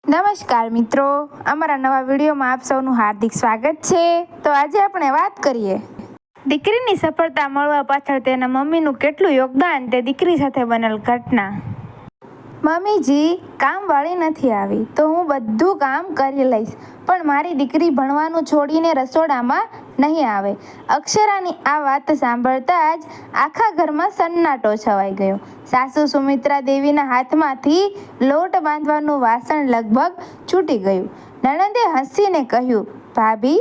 નમસ્કાર મિત્રો, અમારા નવા વિડીયોમાં આપ સૌનું હાર્દિક સ્વાગત છે. તો આજે આપણે વાત કરીએ દીકરીની સફળતા મળવા પાછળ તેના મમ્મીનું કેટલું યોગદાન, તે દીકરી સાથે બનેલ ઘટના. મમ્મીજી, કામવાળી નથી આવી તો હું બધું કામ કરી લઈશ, પણ મારી દીકરી ભણવાનું છોડીને રસોડામાં નહીં આવે. અક્ષરાની આ વાત સાંભળતા જ આખા ઘરમાં સન્નાટો છવાઈ ગયો. સાસુ સુમિત્રા દેવીના હાથમાંથી લોટ બાંધવાનું વાસણ લગભગ છૂટી ગયું. નણંદે હસીને કહ્યું, ભાભી,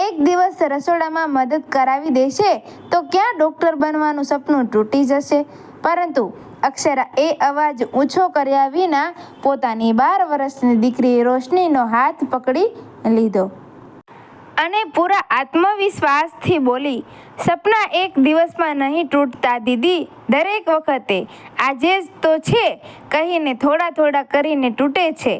એક દિવસ રસોડામાં મદદ કરાવી દેશે તો ક્યાં ડૉક્ટર બનવાનું સપનું તૂટી જશે. પરંતુ અક્ષરા એ અવાજ ઊંચો કર્યા વિના પોતાની 12 વર્ષની દીકરી રોશનીનો હાથ પકડી લીધો અને પૂરા આત્મવિશ્વાસથી બોલી, સપના એક દિવસમાં નહીં તૂટતા દીદી, દરેક વખતે આજે જ તો છે કહીને થોડા થોડા કરીને તૂટે છે.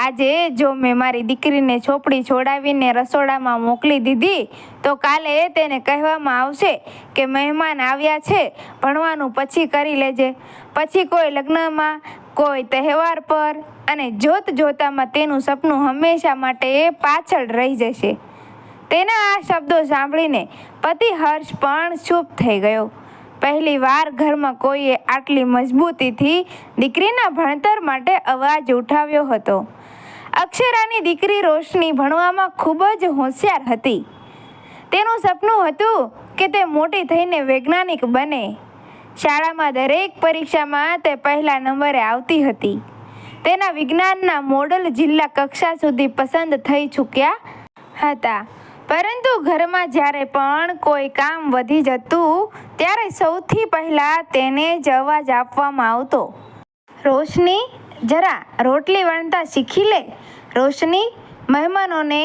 આજે જો મેં મારી દીકરીને ચોપડી છોડાવીને રસોડામાં મોકલી દીધી તો કાલે તેને કહેવામાં આવશે કે મહેમાન આવ્યા છે, ભણવાનું પછી કરી લેજે. પછી કોઈ લગ્નમાં, કોઈ તહેવાર પર, અને જોત જોતામાં તેનું સપનું હંમેશા માટે પાછળ રહી જશે. તેના આ શબ્દો સાંભળીને પતિ હર્ષ પણ ચૂપ થઈ ગયો. પહેલી વાર ઘરમાં કોઈએ આટલી મજબૂતીથી દીકરીના ભણતર માટે અવાજ ઉઠાવ્યો હતો. અક્ષરાની દીકરી રોશની ભણવામાં ખૂબ જ હોશિયાર હતી. તેનું સપનું હતું કે તે મોટી થઈને વૈજ્ઞાનિક બને. શાળામાં દરેક પરીક્ષામાં તે પહેલા નંબરે આવતી હતી. તેના વિજ્ઞાનના મોડલ જિલ્લા કક્ષા સુધી પસંદ થઈ ચૂક્યા હતા. પરંતુ ઘરમાં જ્યારે પણ કોઈ કામ વધી જતું ત્યારે સૌથી પહેલાં તેને જ અવાજ આપવામાં આવતો, રોશની, જરા રોટલી વણતા શીખી લે. રોશની, મહેમાનોને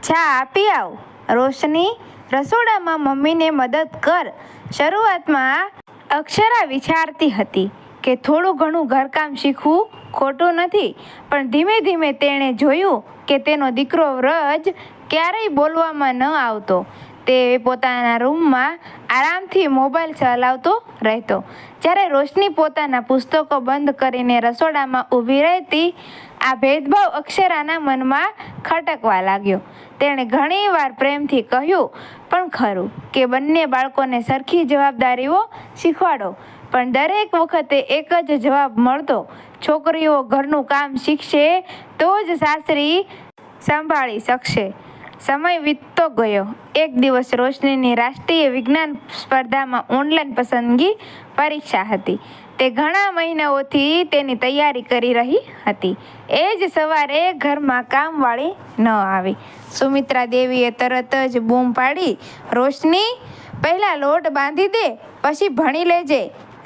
ચા આપી આવ. રોશની, રસોડામાં મમ્મીને મદદ કર. શરૂઆતમાં અક્ષરા વિચારતી હતી કે થોડું ઘણું ઘરકામ શીખવું ખોટું નથી, પણ ધીમે ધીમે તેણે જોયું કે તેનો દીકરો વ્રજ ક્યારેય બોલવામાં ન આવતો. તે પોતાના રૂમમાં આરામથી મોબાઈલ ચલાવતો રહેતો, જ્યારે રોશની પોતાના પુસ્તકો બંધ કરીને રસોડામાં ઊભી રહેતી. આ ભેદભાવ અક્ષરાના મનમાં ખટકવા લાગ્યો. તેણે ઘણીવાર પ્રેમથી કહ્યું પણ ખરું કે બંને બાળકોને સરખી જવાબદારીઓ શીખવાડો, પણ દરેક વખતે એક જ જવાબ મળતો, છોકરીઓ ઘરનું કામ શીખશે તો જ સાસરી સંભાળી શકશે. સમય વીતતો ગયો. એક દિવસ રોશનીની રાષ્ટ્રીય વિજ્ઞાન સ્પર્ધામાં ઓનલાઈન પસંદગી પરીક્ષા હતી. તે ઘણા મહિનાઓથી તેની તૈયારી કરી રહી હતી. એ જ સવારે ઘરમાં કામવાળી ન આવી. સુમિત્રા દેવીએ તરત જ બૂમ પાડી, રોશની, પહેલાં લોટ બાંધી દે, પછી ભણી લેજે.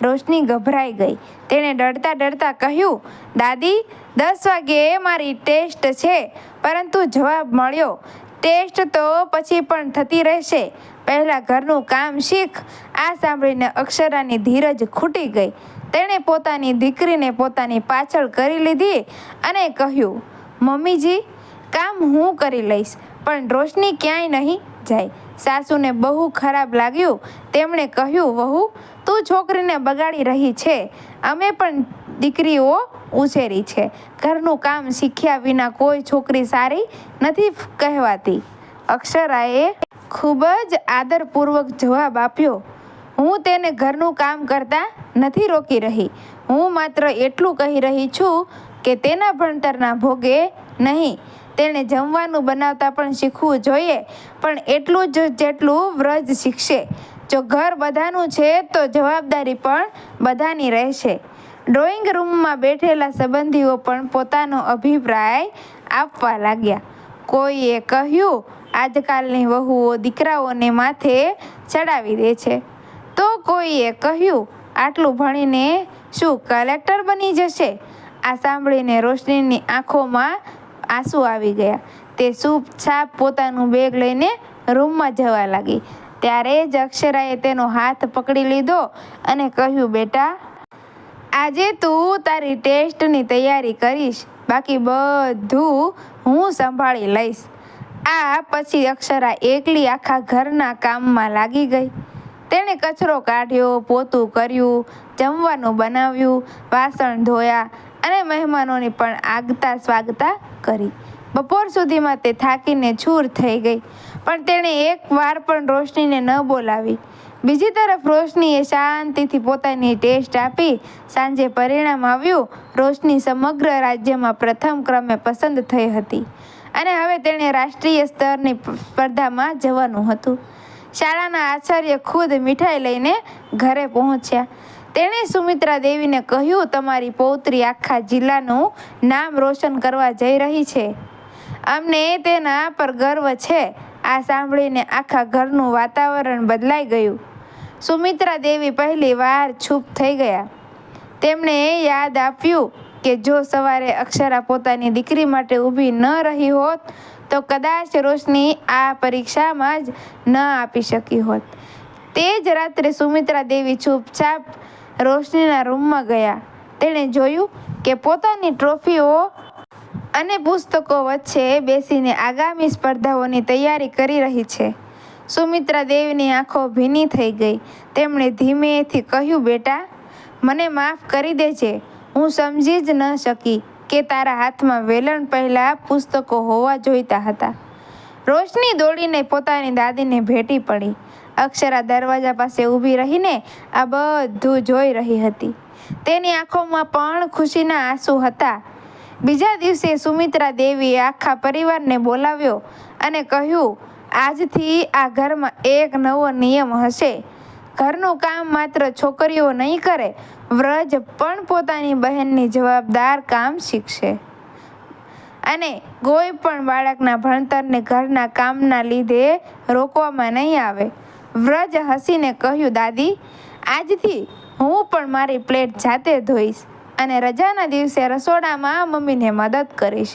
રોશની ગભરાઈ ગઈ. તેણે ડરતા ડરતા કહ્યું, દાદી, 10 વાગ્યે મારી ટેસ્ટ છે. પરંતુ જવાબ મળ્યો, ટેસ્ટ તો પછી પણ થતી રહેશે, પહેલાં ઘરનું કામ શીખ. આ સાંભળીને અક્ષરાની ધીરજ ખૂટી ગઈ. તેણે પોતાની દીકરીને પોતાની પાછળ કરી લીધી અને કહ્યું, મમ્મીજી, કામ હું કરી લઈશ, પણ રોશની ક્યાંય નહીં જાય. સાસુને બહુ ખરાબ લાગ્યું. તેમણે કહ્યું, વહુ, તું છોકરીને બગાડી રહી છે. અમે પણ દીકરીઓ ઉછેરી છે. ઘરનું કામ શીખ્યા વિના કોઈ છોકરી સારી નથી કહેવાતી. અક્ષરાએ ખૂબ જ આદરપૂર્વક જવાબ આપ્યો, હું તેને ઘરનું કામ કરતા નથી રોકી રહી. હું માત્ર એટલું કહી રહી છું કે તેના ભણતરના ભોગે નહીં. તેણે જમવાનું બનાવતા પણ શીખવું જોઈએ, પણ એટલું જ જેટલું વ્રજ શીખશે. જો ઘર બધાનું છે તો જવાબદારી પણ બધાની રહેશે. ડ્રોઈંગ રૂમમાં બેઠેલા સંબંધીઓ પણ પોતાનો અભિપ્રાય આપવા લાગ્યા. કોઈએ કહ્યું, આજકાલની વહુઓ દીકરાઓને માથે ચડાવી દે છે, તો કોઈએ કહ્યું, આટલું ભણીને શું કલેક્ટર બની જશે. આ સાંભળીને રોશનીની આંખોમાં આંસુ આવી ગયા. તે ચૂપચાપ પોતાનું બેગ લઈને રૂમમાં જવા લાગી. ત્યારે જ અક્ષરાએ તેનો હાથ પકડી લીધો અને કહ્યું, બેટા, આજે તું તારી ટેસ્ટની તૈયારી કરીશ, બાકી બધું હું સંભાળી લઈશ. આ પછી અક્ષરા એકલી આખા ઘરના કામમાં લાગી ગઈ. તેણે કચરો કાઢ્યો, પોતું કર્યું, જમવાનું બનાવ્યું, વાસણ ધોયા અને મહેમાનોની પણ આગતા સ્વાગતા કરી. બપોર સુધીમાં તે થાકીને છૂર થઈ ગઈ, પણ તેણે એક વાર પણ રોશનીને ન બોલાવી. બીજી તરફ રોશનીએ શાંતિથી પોતાની ટેસ્ટ આપી. સાંજે પરિણામ આવ્યું. રોશની સમગ્ર રાજ્યમાં પ્રથમ ક્રમે પસંદ થઈ હતી અને હવે તેણે રાષ્ટ્રીય સ્તરની સ્પર્ધામાં જવાનું હતું. શાળાના આચાર્ય ખુદ મીઠાઈ લઈને ઘરે પહોંચ્યા. તેણે સુમિત્રા દેવીને કહ્યું, તમારી પૌત્રી આખા જિલ્લાનું નામ રોશન કરવા જઈ રહી છે. અમને તેના પર ગર્વ છે. આ સાંભળીને આખા ઘરનું વાતાવરણ બદલાઈ ગયું. સુમિત્રા દેવી પહેલી વાર ચૂપ થઈ ગયા. તેમણે યાદ આપ્યું કે જો સવારે અક્ષરા પોતાની દીકરી માટે ઊભી ન રહી હોત તો કદાચ રોશની આ પરીક્ષામાં જ ન આપી શકી હોત. તે જ રાત્રે સુમિત્રા દેવી ચૂપચાપ રોશનીના રૂમમાં ગયા. તેણે જોયું કે પોતાની ટ્રોફીઓ અને પુસ્તકો વચ્ચે બેસીને આગામી સ્પર્ધાઓની તૈયારી કરી રહી છે. સુમિત્રા દેવીની આંખો ભીની થઈ ગઈ. તેમણે ધીમેથી કહ્યું, બેટા, મને માફ કરી દેજે. હું સમજી જ ન શકી કે તારા હાથમાં વેલણ પહેલાં પુસ્તકો હોવા જોઈતા હતા. રોશની દોડીને પોતાની દાદીને ભેટી પડી. અક્ષરા દરવાજા પાસે ઊભી રહીને આ બધું જોઈ રહી હતી. તેની આંખોમાં પણ ખુશીના આંસુ હતા. બીજા દિવસે સુમિત્રા દેવીએ આખા પરિવારને બોલાવ્યો અને કહ્યું, આજથી આ ઘરમાં એક નવો નિયમ હશે. ઘરનું કામ માત્ર છોકરીઓ નહીં કરે, વ્રજ પણ પોતાની બહેનની જવાબદાર કામ શીખશે અને કોઈ પણ બાળકના ભણતરને ઘરના કામના લીધે રોકવામાં નહીં આવે. વ્રજ હસીને કહ્યું, દાદી, આજથી હું પણ મારી પ્લેટ જાતે ધોઈશ અને રજાના દિવસે રસોડામાં મમ્મીને મદદ કરીશ.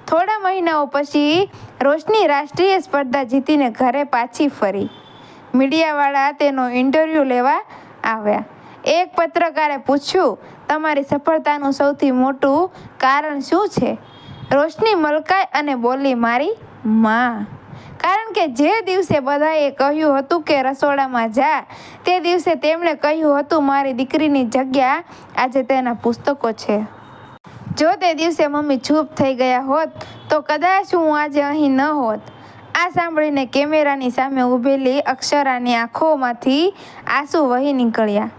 થોડા મહિનાઓ પછી રોશની રાષ્ટ્રીય સ્પર્ધા જીતીને ઘરે પાછી ફરી. મીડિયાવાળા તેનો ઇન્ટરવ્યૂ લેવા આવ્યા. એક પત્રકારે પૂછ્યું, તમારી સફળતાનું સૌથી મોટું કારણ શું છે? રોશની મલકાઈ અને બોલી, મારી માં. કારણ કે જે દિવસે બધાએ કહ્યું હતું કે રસોડામાં જા, તે દિવસે તેમણે કહ્યું હતું, મારી દીકરીની જગ્યા આજે તેના પુસ્તકો છે. જો તે દિવસે મમ્મી ચૂપ થઈ ગયા હોત તો કદાચ હું આજે અહીં ન હોત. આ સાંભળીને કેમેરાની સામે ઊભેલી અક્ષરાની આંખોમાંથી આંસુ વહી નીકળ્યા.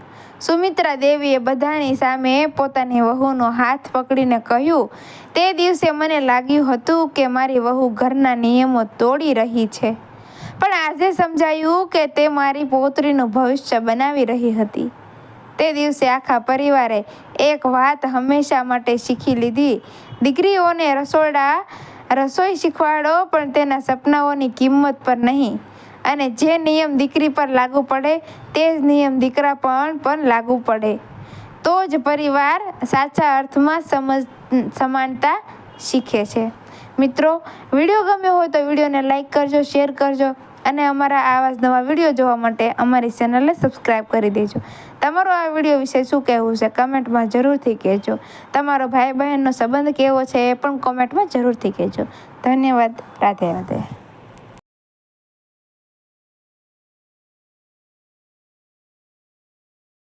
સુમિત્રા દેવીએ બધાની સામે પોતાની વહુનો હાથ પકડીને કહ્યું, તે દિવસે મને લાગ્યું હતું કે મારી વહુ ઘરના નિયમો તોડી રહી છે, પણ આજે સમજાયું કે તે મારી પૌત્રીનું ભવિષ્ય બનાવી રહી હતી. તે દિવસે આખા પરિવારે એક વાત હંમેશા માટે શીખી લીધી, દીકરીઓને રસોઈ શીખવાડો, પણ તેના સપનાઓની કિંમત પર નહીં. અને જે નિયમ દીકરી પર લાગુ પડે તે જ નિયમ દીકરા પર લાગુ પડે. તો જ પરિવાર સાચા અર્થમાં સમાનતા શીખે છે. મિત્રો, વિડીયો ગમ્યો હોય તો વિડીયોને લાઈક કરજો, શેર કરજો અને અમારા આવા જ નવા વિડીયો જોવા માટે અમારી ચેનલને સબસ્ક્રાઈબ કરી દેજો. તમારો આ વિડીયો વિશે શું કહેવું છે કમેન્ટમાં જરૂરથી કહેજો. તમારો ભાઈ બહેનનો સંબંધ કેવો છે એ પણ કોમેન્ટમાં જરૂરથી કહેજો. ધન્યવાદ. રાધે રાધે.